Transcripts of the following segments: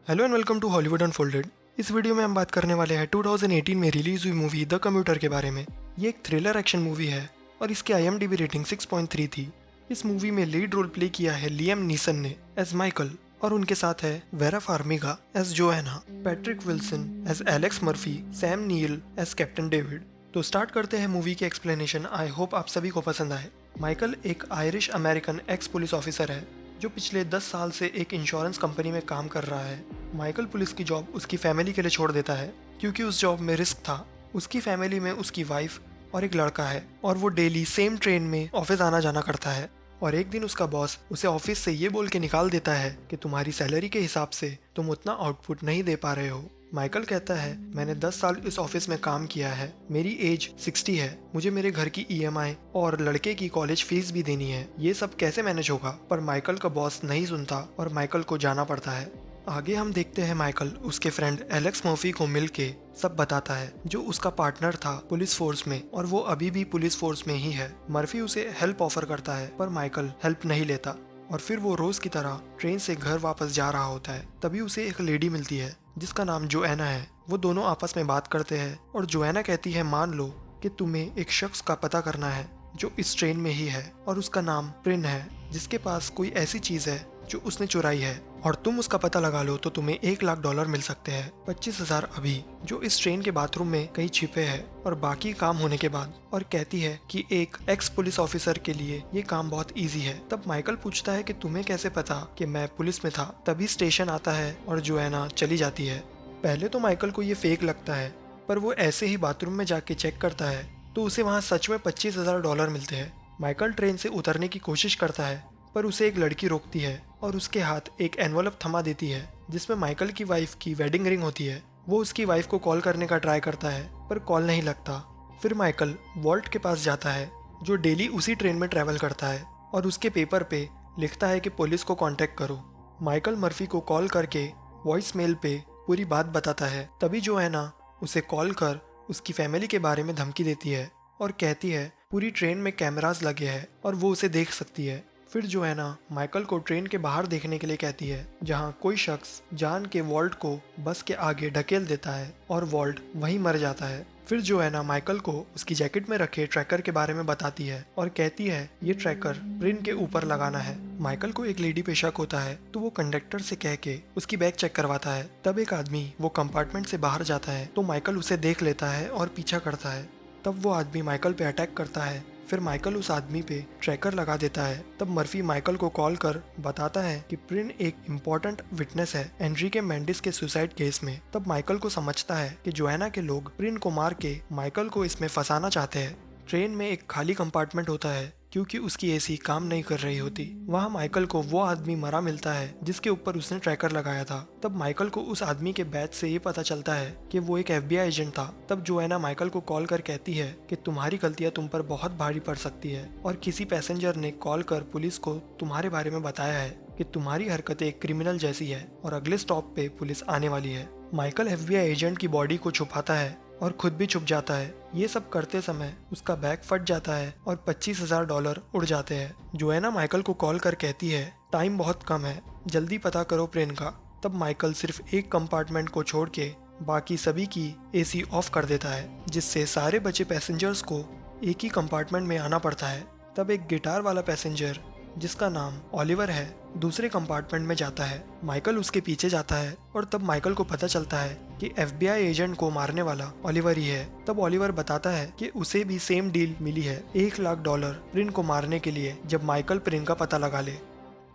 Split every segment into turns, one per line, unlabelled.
Hello and welcome to Hollywood unfolded. इस video में हम बात करने वाले हैं 2018 में रिलीज हुई मूवी द कम्यूटर के बारे में। ये एक थ्रिलर एक्शन मूवी है और इसकी IMDb रेटिंग 6.3 थी। इस मूवी में लीड रोल प्ले किया है लियम नीसन ने एज माइकल और उनके साथ है Vera Farmiga as Joanna, Patrick Wilson as Alex Murphy, Sam Neill as captain David. तो स्टार्ट करते हैं मूवी के एक्सप्लेनेशन। आई होप आप सभी को पसंद आए। माइकल एक Irish American x police officer है जो पिछले 10 साल से एक इंश्योरेंस कंपनी में काम कर रहा है। माइकल पुलिस की जॉब उसकी फैमिली के लिए छोड़ देता है क्योंकि उस जॉब में रिस्क था। उसकी फैमिली में उसकी वाइफ और एक लड़का है और वो डेली सेम ट्रेन में ऑफिस आना जाना करता है। और एक दिन उसका बॉस उसे ऑफिस से ये बोल के निकाल देता है कि तुम्हारी सैलरी के हिसाब से तुम उतना आउटपुट नहीं दे पा रहे हो। माइकल कहता है मैंने 10 साल इस ऑफिस में काम किया है, मेरी एज 60 है, मुझे मेरे घर की EMI और लड़के की कॉलेज फीस भी देनी है, ये सब कैसे मैनेज होगा। पर माइकल का बॉस नहीं सुनता और माइकल को जाना पड़ता है। आगे हम देखते हैं माइकल उसके फ्रेंड एलेक्स मर्फी को मिलके सब बताता है जो उसका पार्टनर था पुलिस फोर्स में और वो अभी भी पुलिस फोर्स में ही है। मर्फी उसे हेल्प ऑफर करता है पर माइकल हेल्प नहीं लेता और फिर वो रोज की तरह ट्रेन से घर वापस जा रहा होता है। तभी उसे एक लेडी मिलती है जिसका नाम जोएना है। वो दोनों आपस में बात करते हैं और जोएना कहती है मान लो कि तुम्हें एक शख्स का पता करना है जो इस ट्रेन में ही है और उसका नाम प्रिन है, जिसके पास कोई ऐसी चीज है जो उसने चुराई है और तुम उसका पता लगा लो तो तुम्हें $1,00,000 मिल सकते हैं, 25,000 अभी, जो इस ट्रेन के बाथरूम में कहीं छिपे हैं और बाकी काम होने के बाद। और कहती है कि एक एक्स पुलिस ऑफिसर के लिए ये काम बहुत इजी है। तब माइकल पूछता है कि तुम्हें कैसे पता कि मैं पुलिस में था। तभी स्टेशन आता है और जोएना चली जाती है। पहले तो माइकल को ये फेक लगता है पर वो ऐसे ही बाथरूम में जाके चेक करता है तो उसे वहाँ सच में $25,000 मिलते हैं। माइकल ट्रेन से उतरने की कोशिश करता है पर उसे एक लड़की रोकती है और उसके हाथ एक एनवलप थमा देती है जिसमें माइकल की वाइफ की वेडिंग रिंग होती है। वो उसकी वाइफ को कॉल करने का ट्राई करता है पर कॉल नहीं लगता। फिर माइकल वॉल्ट के पास जाता है जो डेली उसी ट्रेन में ट्रैवल करता है और उसके पेपर पे लिखता है कि पुलिस को कांटेक्ट करो। माइकल मर्फी को कॉल करके वॉइस मेल पे पूरी बात बताता है। तभी जोएना उसे कॉल कर उसकी फैमिली के बारे में धमकी देती है और कहती है पूरी ट्रेन में कैमरास लगे हैं और वो उसे देख सकती है। फिर जोएना माइकल को ट्रेन के बाहर देखने के लिए कहती है जहां कोई शख्स जान के वॉल्ट को बस के आगे ढकेल देता है और वॉल्ट वहीं मर जाता है। फिर जोएना माइकल को उसकी जैकेट में रखे ट्रैकर के बारे में बताती है और कहती है ये ट्रैकर प्रिन के ऊपर लगाना है। माइकल को एक लेडी पे शक होता है तो वो कंडक्टर से कह के उसकी बैग चेक करवाता है। तब एक आदमी वो कंपार्टमेंट से बाहर जाता है तो माइकल उसे देख लेता है और पीछा करता है। तब वो आदमी माइकल पे अटैक करता है। फिर माइकल उस आदमी पे ट्रैकर लगा देता है। तब मर्फी माइकल को कॉल कर बताता है कि प्रिन एक इम्पोर्टेंट विटनेस है एनरिके मेंडिस के सुसाइड केस में। तब माइकल को समझता है कि जोएना के लोग प्रिन को मार के माइकल को इसमें फंसाना चाहते हैं। ट्रेन में एक खाली कंपार्टमेंट होता है क्योंकि उसकी AC काम नहीं कर रही होती। वहाँ माइकल को वो आदमी मरा मिलता है जिसके ऊपर उसने ट्रैकर लगाया था। तब माइकल को उस आदमी के बैच से ये पता चलता है कि वो एक FBI एजेंट था। तब जोएना माइकल को कॉल कर कहती है कि तुम्हारी गलतियाँ तुम पर बहुत भारी पड़ सकती है और किसी पैसेंजर ने कॉल कर पुलिस को तुम्हारे बारे में बताया है कि तुम्हारी हरकतें एक क्रिमिनल जैसी है और अगले स्टॉप पे पुलिस आने वाली है। माइकल FBI एजेंट की बॉडी को छुपाता है और खुद भी छुप जाता है। ये सब करते समय उसका बैग फट जाता है और $25,000 उड़ जाते हैं। जोएना माइकल को कॉल कर कहती है टाइम बहुत कम है, जल्दी पता करो प्रिन का। तब माइकल सिर्फ एक कंपार्टमेंट को छोड़ के बाकी सभी की AC ऑफ कर देता है जिससे सारे बचे पैसेंजर्स को एक ही कंपार्टमेंट में आना पड़ता है। तब एक गिटार वाला पैसेंजर जिसका नाम ओलिवर है दूसरे कंपार्टमेंट में जाता है। माइकल उसके पीछे जाता है और तब माइकल को पता चलता है कि FBI एजेंट को मारने वाला ओलिवर ही है। तब ओलिवर बताता है कि उसे भी सेम डील मिली है $1,00,000 प्रिन को मारने के लिए जब माइकल प्रिन का पता लगा ले।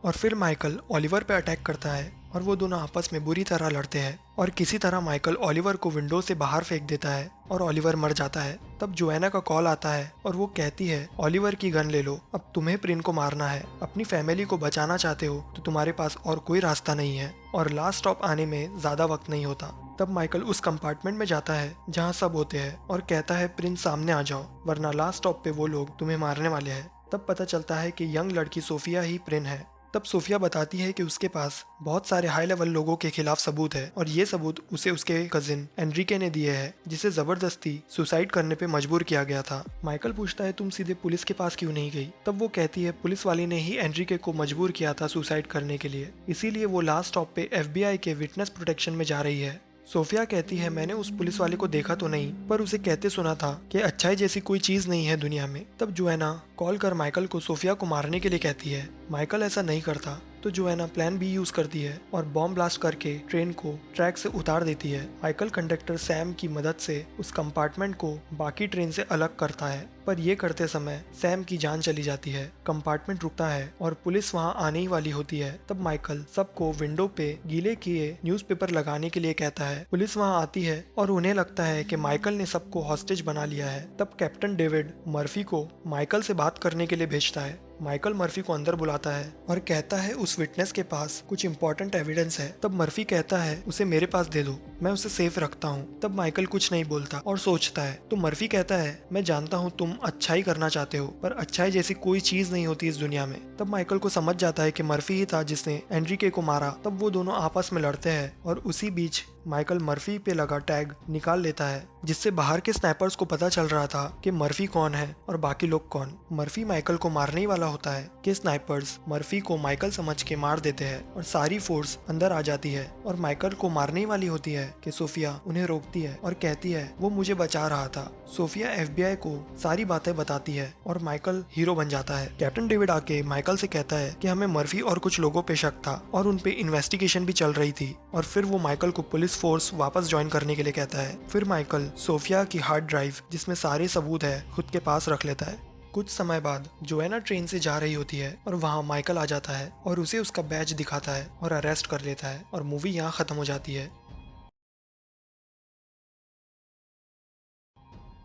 और फिर माइकल ओलिवर पे अटैक करता है और वो दोनों आपस में बुरी तरह लड़ते हैं और किसी तरह माइकल ओलिवर को विंडो से बाहर फेंक देता है और ओलिवर मर जाता है। तब जोएना का कॉल आता है और वो कहती है ओलिवर की गन ले लो, अब तुम्हें प्रिन को मारना है, अपनी फैमिली को बचाना चाहते हो तो तुम्हारे पास और कोई रास्ता नहीं है और लास्ट स्टॉप आने में ज्यादा वक्त नहीं होता। तब माइकल उस कंपार्टमेंट में जाता है जहाँ सब होते हैं और कहता है प्रिन सामने आ जाओ वरना लास्ट स्टॉप पे वो लोग तुम्हें मारने वाले हैं। तब पता चलता है कि यंग लड़की सोफिया ही प्रिन है तब सोफिया बताती है कि उसके पास बहुत सारे हाई लेवल लोगों के खिलाफ सबूत है और ये सबूत उसे उसके कजिन एनरिके ने दिए हैं, जिसे जबरदस्ती सुसाइड करने पे मजबूर किया गया था। माइकल पूछता है तुम सीधे पुलिस के पास क्यों नहीं गई? तब वो कहती है पुलिस वाले ने ही एनरिके को मजबूर किया था सुसाइड करने के लिए, इसीलिए वो लास्ट स्टॉप पे FBI के विटनेस प्रोटेक्शन में जा रही है। सोफिया कहती है मैंने उस पुलिस वाले को देखा तो नहीं, पर उसे कहते सुना था कि अच्छाई जैसी कोई चीज नहीं है दुनिया में। तब जोएना कॉल कर माइकल को सोफिया को मारने के लिए कहती है। माइकल ऐसा नहीं करता तो जोएना प्लान बी यूज करती है और बॉम्ब ब्लास्ट करके ट्रेन को ट्रैक से उतार देती है। माइकल कंडक्टर सैम की मदद से उस कंपार्टमेंट को बाकी ट्रेन से अलग करता है, पर ये करते समय सैम की जान चली जाती है। कंपार्टमेंट रुकता है और पुलिस वहां आने ही वाली होती है। तब माइकल सबको विंडो पे गीले किए न्यूज़पेपर लगाने के लिए कहता है। पुलिस वहां आती है और उन्हें लगता है कि माइकल ने सबको हॉस्टेज बना लिया है। तब कैप्टन डेविड मर्फी को माइकल से बात करने के लिए भेजता है। माइकल मर्फी को अंदर बुलाता है और कहता है उस विटनेस के पास कुछ इंपॉर्टेंट एविडेंस है। तब मर्फी कहता है उसे मेरे पास दे दो, मैं उसे सेफ रखता हूँ। तब माइकल कुछ नहीं बोलता और सोचता है। तो मर्फी कहता है मैं जानता हूँ तुम अच्छाई करना चाहते हो, पर अच्छाई जैसी कोई चीज नहीं होती इस दुनिया में। तब माइकल को समझ जाता है कि मर्फी ही था जिसने एनरिके को मारा। तब वो दोनों आपस में लड़ते हैं और उसी बीच माइकल मर्फी पे लगा टैग निकाल लेता है, जिससे बाहर के स्नाइपर्स को पता चल रहा था कि मर्फी कौन है और बाकी लोग कौन। मर्फी माइकल को मारने ही वाला होता है कि स्नाइपर्स मर्फी को माइकल समझ के मार देते हैं और सारी फोर्स अंदर आ जाती है और माइकल को मारने ही वाली होती है कि सोफिया उन्हें रोकती है और कहती है वो मुझे बचा रहा था। सोफिया FBI को सारी बातें बताती है और माइकल हीरो बन जाता है। कैप्टन डेविड आके माइकल से कहता है कि हमें मर्फी और कुछ लोगों पे शक था और उन पे इन्वेस्टिगेशन भी चल रही थी, और फिर वो माइकल को पुलिस फोर्स वापस ज्वाइन करने के लिए कहता है। फिर माइकल सोफिया की हार्ड ड्राइव जिसमें सारे सबूत है खुद के पास रख लेता है। कुछ समय बाद जोएना ट्रेन से जा रही होती है और वहाँ माइकल आ जाता है और उसे उसका बैज दिखाता है और अरेस्ट कर लेता है और मूवी यहाँ खत्म हो जाती है।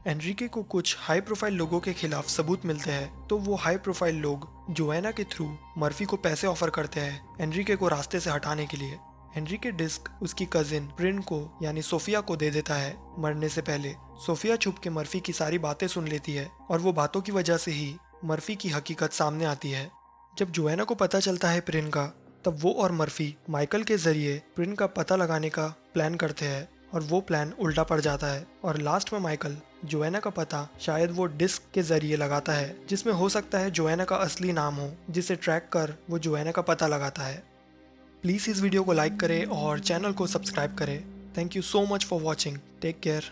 एनरिके को कुछ हाई प्रोफाइल लोगों के खिलाफ सबूत मिलते हैं, तो वो हाई प्रोफाइल लोग जोएना के थ्रू मर्फी को पैसे ऑफर करते हैं एनरिके को रास्ते से हटाने के लिए। एनरिके डिस्क उसकी कजिन प्रिन को यानी सोफिया को दे देता है मरने से पहले। सोफिया छुप के मर्फी की सारी बातें सुन लेती है और वो बातों की वजह से ही मर्फी की हकीकत सामने आती है। जब जोएना को पता चलता है प्रिन का, तब वो और मर्फी माइकल के जरिए प्रिन का पता लगाने का प्लान करते हैं और वो प्लान उल्टा पड़ जाता है और लास्ट में माइकल जोएना का पता शायद वो डिस्क के जरिए लगाता है, जिसमें हो सकता है जोएना का असली नाम हो, जिसे ट्रैक कर वो जोएना का पता लगाता है। प्लीज़ इस वीडियो को लाइक करें और चैनल को सब्सक्राइब करें। Thank you so much for watching. Take care.